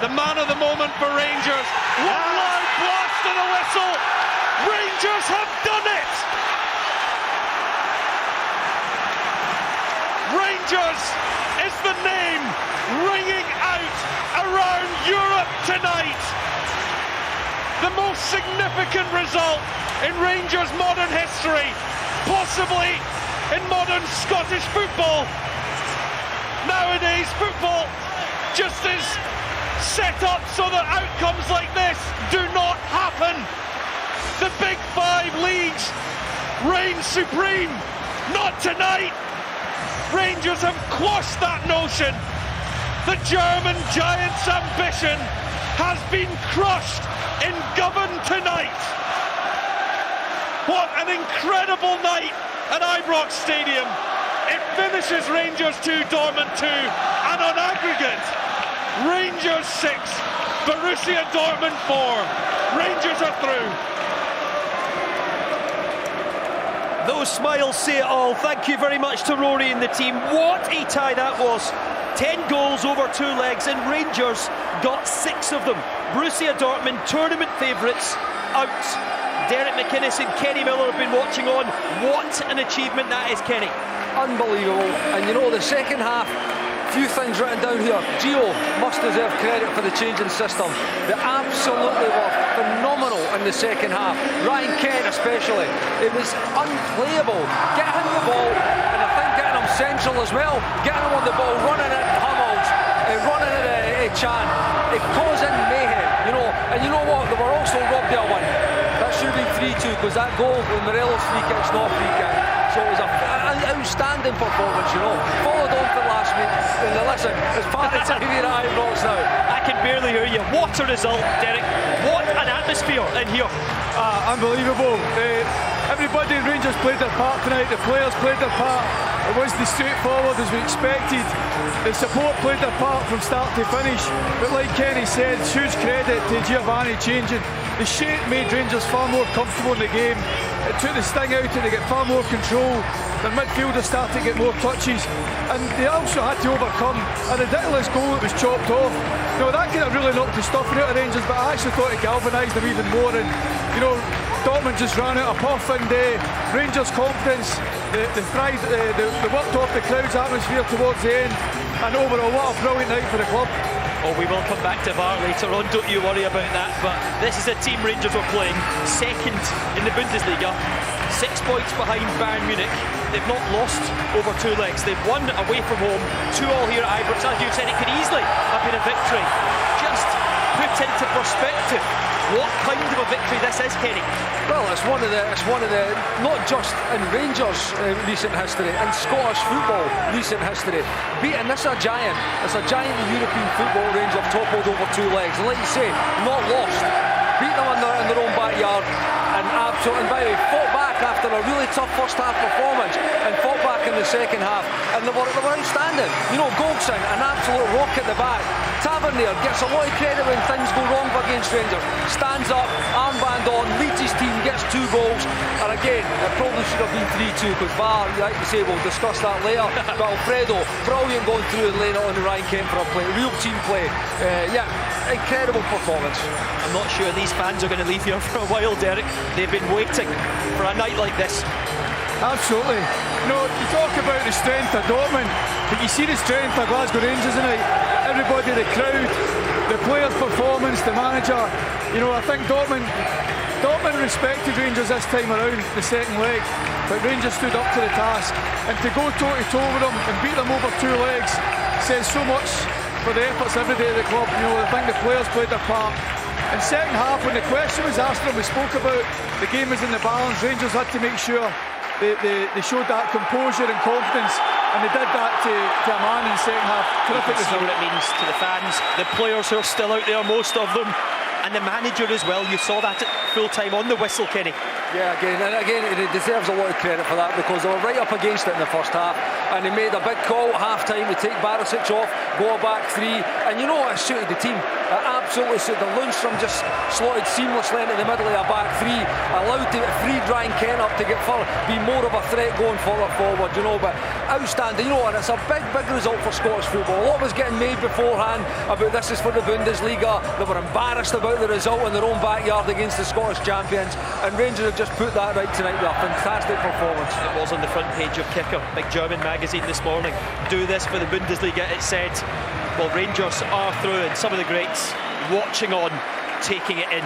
The man of the moment for Rangers. One loud blast of the whistle. Rangers have done it. Rangers is the name ringing out around Europe tonight. The most significant result in Rangers' modern history, possibly in modern Scottish football. Nowadays, football just is set up so that outcomes like this do not happen. The big five leagues reign supreme. Not tonight. Rangers have quashed that notion. The German giant's ambition has been crushed in Govan tonight. What an incredible night at Ibrox Stadium. It finishes Rangers 2, Dortmund 2, and on aggregate, Rangers 6, Borussia Dortmund 4. Rangers are through. Those smiles say it all. Thank you very much to Rory and the team. What a tie that was. 10 goals over 2 legs, and Rangers got 6 of them. Borussia Dortmund, tournament favourites, out. Derek McInnes and Kenny Miller have been watching on. What an achievement that is, Kenny. Unbelievable. And you know, the second half, few things written down here. Gio must deserve credit for the change in system. They absolutely were phenomenal in the second half. Ryan Kent especially. It was unplayable. Get him the ball, and I think getting him central as well. Getting him on the ball, running at Hummels, running at Chan. It caused in mayhem, you know. And you know what? They were also robbed their one. That should have been 3-2, because that goal with Morelos' free kick's not free kick. So it was an outstanding performance, you know. Followed on for last week. And listen, it's part of the time here at Ibrox now. I can barely hear you. What a result, Derek. What an atmosphere in here. Unbelievable. Everybody in Rangers played their part tonight. The players played their part. It wasn't as straightforward as we expected. The support played their part from start to finish. But like Kenny said, huge credit to Giovanni changing. The shape made Rangers far more comfortable in the game. It took the sting out and they get far more control. Their midfielders started to get more touches. And they also had to overcome a ridiculous goal that was chopped off. You know, that could have really knocked the stuffing out of Rangers, but I actually thought it galvanised them even more. And, you know, Dortmund just ran out a puff, and Rangers' confidence, they worked off the crowd's atmosphere towards the end. And overall, what a brilliant night for the club. Oh, we will come back to VAR later on, don't you worry about that. But this is a team Rangers were playing second in the Bundesliga, 6 points behind Bayern Munich. They've not lost over 2 legs. They've won away from home, 2-2 here at Ibrox. As you said, it could easily have been a victory. Just put into perspective what kind of a victory this is, Kenny. Well, it's one of the not just in Rangers recent history, in Scottish football recent history. Beating this a giant. It's a giant in European football. Rangers have toppled over 2 legs, and like you say, not lost. Beat them in their own backyard, and absolutely, and by the way, fought back after a really tough first half performance, and fought back in the second half, and they were outstanding. You know, Goldson, an absolute rock at the back. Tavernier gets a lot of credit when things go wrong against Rangers. Stands up, armband on, leads his team, gets 2 goals. And again, it probably should have been 3-2, because VAR, like you say, we'll discuss that later. But Alfredo, brilliant going through and laying it on to Ryan Kent for a play. Real team play. Yeah, incredible performance. I'm not sure these fans are going to leave here for a while, Derek. They've been waiting for a night like this. Absolutely. No, you talk about the strength of Dortmund, but you see the strength of Glasgow Rangers tonight. Everybody, the crowd, the players' performance, the manager. You know, I think Dortmund respected Rangers this time around, the second leg, but Rangers stood up to the task. And to go toe-to-toe with them and beat them over 2 legs says so much for the efforts every day of the club. You know, I think the players played their part. In second half, when the question was asked them, we spoke about the game was in the balance. Rangers had to make sure they showed that composure and confidence, and they did that to a man in the second half. Terrific result. See what it means to the fans, the players who are still out there, most of them, and the manager as well. You saw that at full time on the whistle, Kenny. Yeah, again, he deserves a lot of credit for that because they were right up against it in the first half and he made a big call at half-time to take Barisic off, go back three, and you know what, it suited the team. It absolutely suited. Lundstrom just slotted seamlessly into the middle of a back three, allowed to free Ryan Kent up to get further, be more of a threat going further forward, you know, but outstanding, you know, and it's a big result for Scottish football. A lot was getting made beforehand about this is for the Bundesliga. They were embarrassed about the result in their own backyard against the Scottish champions, and Rangers have just put that right tonight with a fantastic performance. It was on the front page of Kicker, big German magazine this morning. Do this for the Bundesliga, it said. Well, Rangers are through, and some of the greats watching on, taking it in.